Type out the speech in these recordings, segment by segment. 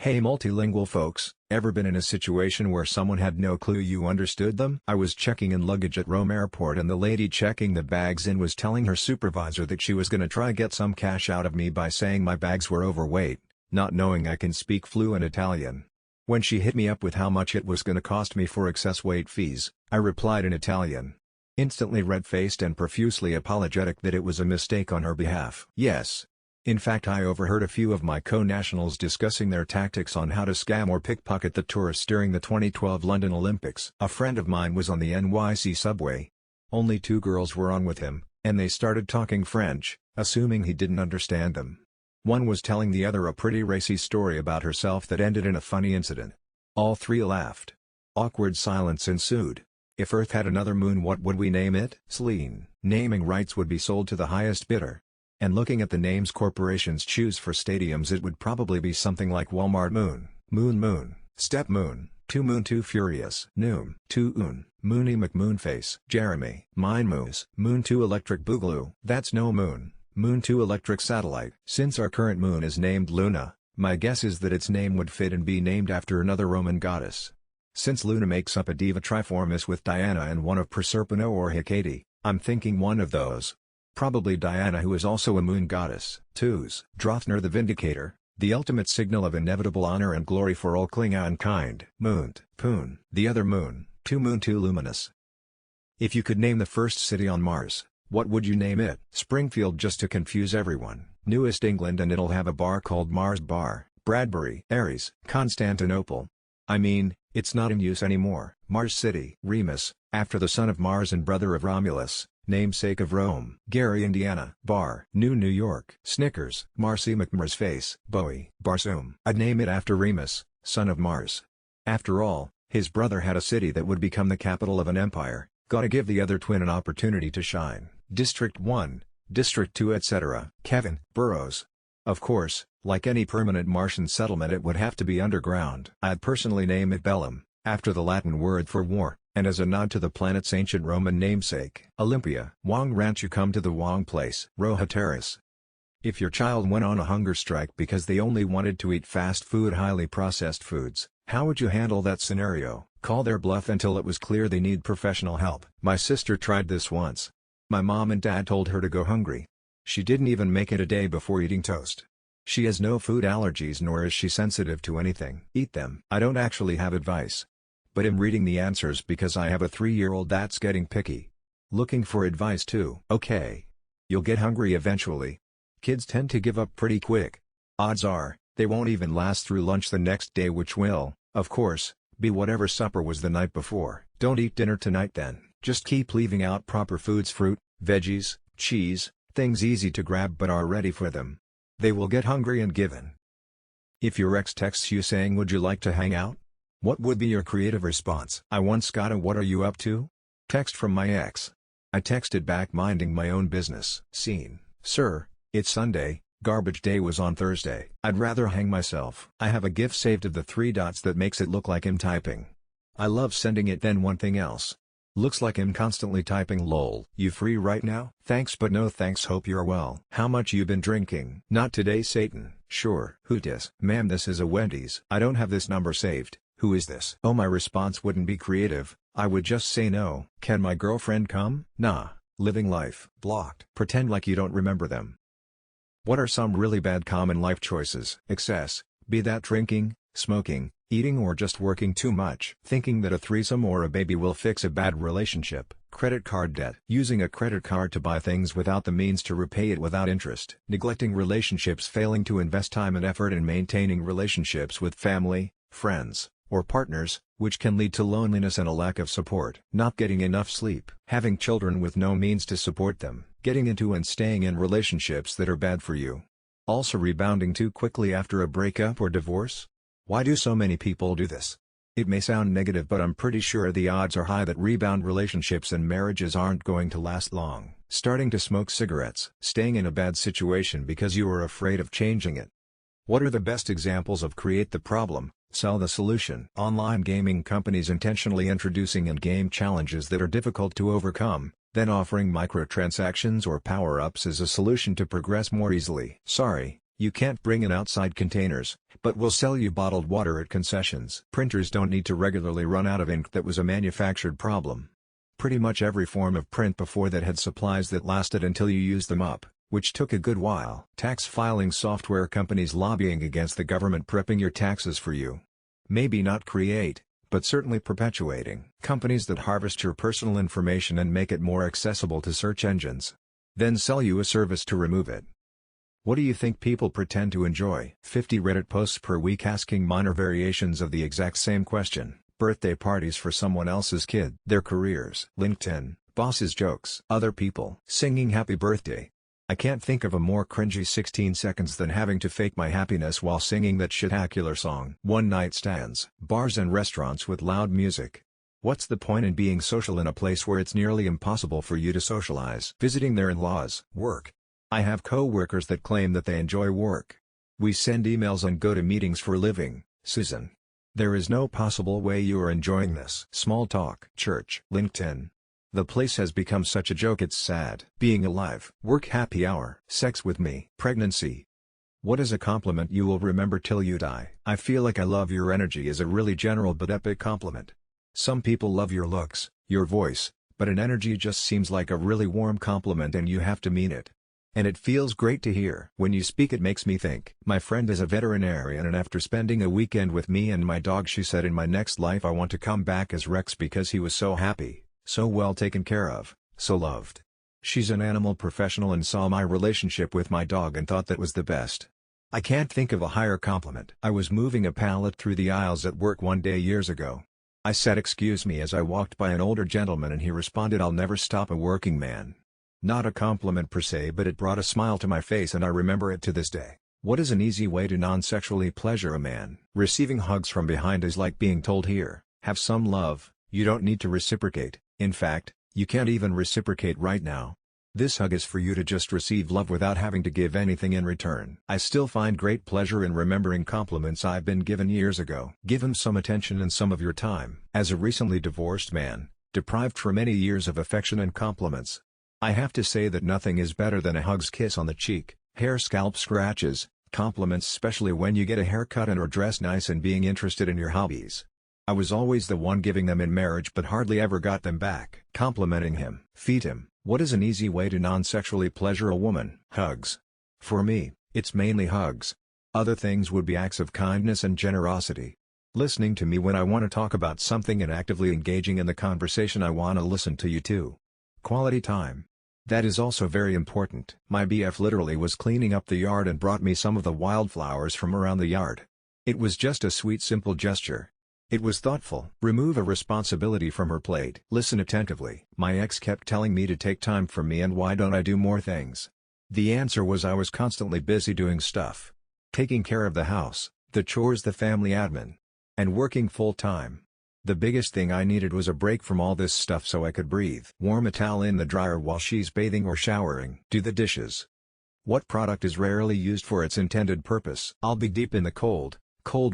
Hey multilingual folks, ever been in a situation where someone had no clue you understood them? I was checking in luggage at Rome Airport and the lady checking the bags in was telling her supervisor that she was gonna try get some cash out of me by saying my bags were overweight, not knowing I can speak fluent Italian. When she hit me up with how much it was gonna cost me for excess weight fees, I replied in Italian. Instantly red-faced and profusely apologetic that it was a mistake on her behalf. Yes. In fact, I overheard a few of my co-nationals discussing their tactics on how to scam or pickpocket the tourists during the 2012 London Olympics. A friend of mine was on the NYC subway. Only two girls were on with him, and they started talking French, assuming he didn't understand them. One was telling the other a pretty racy story about herself that ended in a funny incident. All three laughed. Awkward silence ensued. If Earth had another moon, what would we name it? Selene. Naming rights would be sold to the highest bidder. And looking at the names corporations choose for stadiums, it would probably be something like Walmart Moon, Moon Moon, Step Moon, Two Moon Too Furious, Noom, Two Un, Mooney McMoonface, Jeremy, Mine Moose, Moon 2 Electric Boogaloo. That's no moon, Moon 2 Electric Satellite. Since our current moon is named Luna, my guess is that its name would fit and be named after another Roman goddess. Since Luna makes up a diva triformis with Diana and one of Proserpina or Hecate, I'm thinking one of those. Probably Diana, who is also a moon goddess. 2s. Drothner the Vindicator, the ultimate signal of inevitable honor and glory for all Klingon kind. Moont, Poon, the other moon, Two Moon Too Luminous. If you could name the first city on Mars, what would you name it? Springfield, just to confuse everyone. Newest England, and it'll have a bar called Mars Bar. Bradbury, Ares, Constantinople. I mean, it's not in use anymore. Mars City. Remus, after the son of Mars and brother of Romulus, namesake of Rome. Gary, Indiana. Bar, New York. Snickers, Marcy McMurray's face. Bowie, Barsoom. I'd name it after Remus, son of Mars. After all, his brother had a city that would become the capital of an empire. Gotta give the other twin an opportunity to shine. District 1, District 2, etc. Kevin, Burrows. Of course, like any permanent Martian settlement, it would have to be underground. I'd personally name it Bellum, after the Latin word for war, and as a nod to the planet's ancient Roman namesake. Olympia. Wong Ranch. You come to the Wong place. Roja Terrace. If your child went on a hunger strike because they only wanted to eat fast food, highly processed foods, how would you handle that scenario? Call their bluff until it was clear they need professional help. My sister tried this once. My mom and dad told her to go hungry. She didn't even make it a day before eating toast. She has no food allergies, nor is she sensitive to anything. Eat them. I don't actually have advice, but I'm reading the answers because I have a 3-year-old that's getting picky. Looking for advice too. Okay. You'll get hungry eventually. Kids tend to give up pretty quick. Odds are, they won't even last through lunch the next day, which will, of course, be whatever supper was the night before. Don't eat dinner tonight then. Just keep leaving out proper foods: fruit, veggies, cheese, things easy to grab but are ready for them. They will get hungry and give in. If your ex texts you saying, "Would you like to hang out?" what would be your creative response? I once got a "What are you up to?" text from my ex. I texted back, "Minding my own business." Scene. "Sir, it's Sunday, garbage day was on Thursday. I'd rather hang myself." I have a GIF saved of the 3 dots that makes it look like him typing. I love sending it. Then one thing else. Looks like him constantly typing. Lol. "You free right now?" "Thanks but no thanks, hope you're well." "How much you been drinking?" "Not today, Satan." "Sure." "Who dis?" "Ma'am, this is a Wendy's." "I don't have this number saved." "Who is this?" Oh, my response wouldn't be creative. I would just say no. "Can my girlfriend come?" "Nah. Living life." Blocked. Pretend like you don't remember them. What are some really bad common life choices? Excess, be that drinking, smoking, eating, or just working too much. Thinking that a threesome or a baby will fix a bad relationship. Credit card debt. Using a credit card to buy things without the means to repay it without interest. Neglecting relationships. Failing to invest time and effort in maintaining relationships with family, friends, or partners, which can lead to loneliness and a lack of support. Not getting enough sleep. Having children with no means to support them. Getting into and staying in relationships that are bad for you. Also rebounding too quickly after a breakup or divorce. Why do so many people do this? It may sound negative, but I'm pretty sure the odds are high that rebound relationships and marriages aren't going to last long. Starting to smoke cigarettes. Staying in a bad situation because you are afraid of changing it. What are the best examples of create the problem, sell the solution? Online gaming companies intentionally introducing in-game challenges that are difficult to overcome, then offering microtransactions or power-ups as a solution to progress more easily. Sorry, You can't bring in outside containers, but we'll sell you bottled water at concessions. Printers don't need to regularly run out of ink. That was a manufactured problem. Pretty much every form of print before that had supplies that lasted until you used them up, which took a good while. Tax filing software companies lobbying against the government prepping your taxes for you. Maybe not create, but certainly perpetuating. Companies that harvest your personal information and make it more accessible to search engines. Then sell you a service to remove it. What do you think people pretend to enjoy? 50 Reddit posts per week asking minor variations of the exact same question. Birthday parties for someone else's kid. Their careers. LinkedIn. Bosses' jokes. Other people. Singing happy birthday. I can't think of a more cringy 16 seconds than having to fake my happiness while singing that shitacular song. One-night stands. Bars and restaurants with loud music. What's the point in being social in a place where it's nearly impossible for you to socialize? Visiting their in-laws. Work. I have co-workers that claim that they enjoy work. We send emails and go to meetings for a living, Susan. There is no possible way you are enjoying this. Small talk. Church. LinkedIn. The place has become such a joke it's sad. Being alive. Work happy hour. Sex with me. Pregnancy. What is a compliment you will remember till you die? I feel like I love your energy is a really general but epic compliment. Some people love your looks, your voice, but an energy just seems like a really warm compliment and you have to mean it. And it feels great to hear. When you speak it makes me think. My friend is a veterinarian and after spending a weekend with me and my dog she said in my next life I want to come back as Rex because he was so happy, so well taken care of, so loved. She's an animal professional and saw my relationship with my dog and thought that was the best. I can't think of a higher compliment. I was moving a pallet through the aisles at work one day years ago. I said excuse me as I walked by an older gentleman and he responded I'll never stop a working man. Not a compliment per se but it brought a smile to my face and I remember it to this day. What is an easy way to non-sexually pleasure a man? Receiving hugs from behind is like being told here, have some love, you don't need to reciprocate, in fact, you can't even reciprocate right now. This hug is for you to just receive love without having to give anything in return. I still find great pleasure in remembering compliments I've been given years ago. Give him some attention and some of your time. As a recently divorced man, deprived for many years of affection and compliments, I have to say that nothing is better than a hug's kiss on the cheek, hair scalp scratches, compliments especially when you get a haircut and or dress nice and being interested in your hobbies. I was always the one giving them in marriage but hardly ever got them back. Complimenting him. Feed him. What is an easy way to non-sexually pleasure a woman? Hugs. For me, it's mainly hugs. Other things would be acts of kindness and generosity. Listening to me when I want to talk about something and actively engaging in the conversation I want to listen to you too. Quality time. That is also very important. My BF literally was cleaning up the yard and brought me some of the wildflowers from around the yard. It was just a sweet simple gesture. It was thoughtful. Remove a responsibility from her plate. Listen attentively. My ex kept telling me to take time for me and why don't I do more things? The answer was I was constantly busy doing stuff. Taking care of the house, the chores, the family admin. And working full time. The biggest thing I needed was a break from all this stuff so I could breathe. Warm a towel in the dryer while she's bathing or showering. Do the dishes. What product is rarely used for its intended purpose? I'll be deep in the cold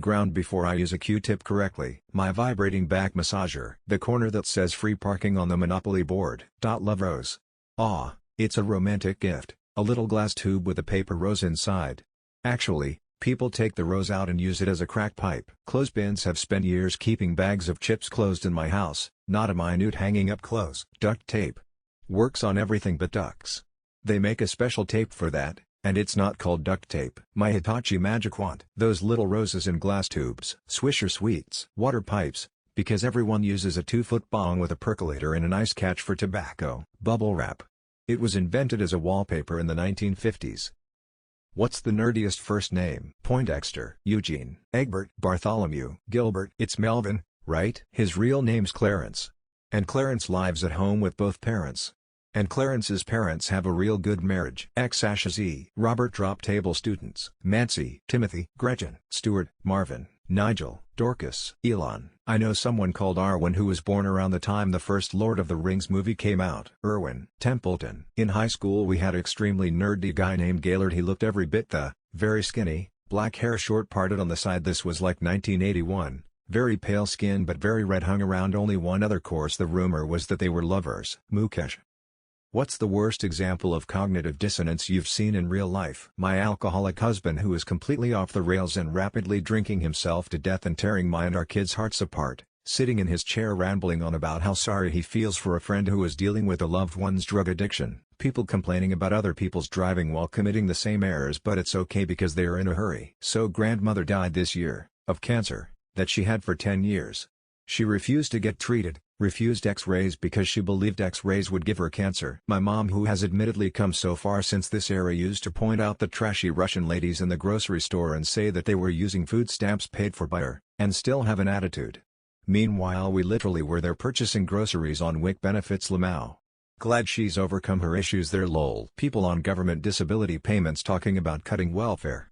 ground before I use a Q-tip correctly. My vibrating back massager. The corner that says free parking on the Monopoly board. Love rose. Aw, it's a romantic gift. A little glass tube with a paper rose inside. Actually, people take the rose out and use it as a crack pipe. Clothespins have spent years keeping bags of chips closed in my house, not a minute hanging up clothes. Duct tape. Works on everything but ducks. They make a special tape for that, and it's not called duct tape. My Hitachi magic wand. Those little roses in glass tubes. Swisher sweets. Water pipes, because everyone uses a 2-foot bong with a percolator and an ice catch for tobacco. Bubble wrap. It was invented as a wallpaper in the 1950s. What's the nerdiest first name? Poindexter. Eugene. Egbert. Bartholomew. Gilbert. It's Melvin, right? His real name's Clarence. And Clarence lives at home with both parents. And Clarence's parents have a real good marriage. X-Z. Robert. Drop table students. Mancy. Timothy. Gretchen. Stuart. Marvin. Nigel. Dorcas. Elon. I know someone called Arwen who was born around the time the first Lord of the Rings movie came out. Irwin. Templeton. In high school we had an extremely nerdy guy named Gaylord. He looked every bit very skinny, black hair short parted on the side. This was like 1981. Very pale skin but very red. Hung around only one other course. The rumor was that they were lovers. Mukesh. What's the worst example of cognitive dissonance you've seen in real life? My alcoholic husband who is completely off the rails and rapidly drinking himself to death and tearing my and our kids' hearts apart, sitting in his chair rambling on about how sorry he feels for a friend who is dealing with a loved one's drug addiction. People complaining about other people's driving while committing the same errors, but it's okay because they are in a hurry. So grandmother died this year, of cancer, that she had for 10 years. She refused to get treated, refused X-rays because she believed X-rays would give her cancer. My mom, who has admittedly come so far since this era, used to point out the trashy Russian ladies in the grocery store and say that they were using food stamps paid for by her, and still have an attitude. Meanwhile we literally were there purchasing groceries on WIC benefits. Lamau. Glad she's overcome her issues there lol. People on government disability payments talking about cutting welfare.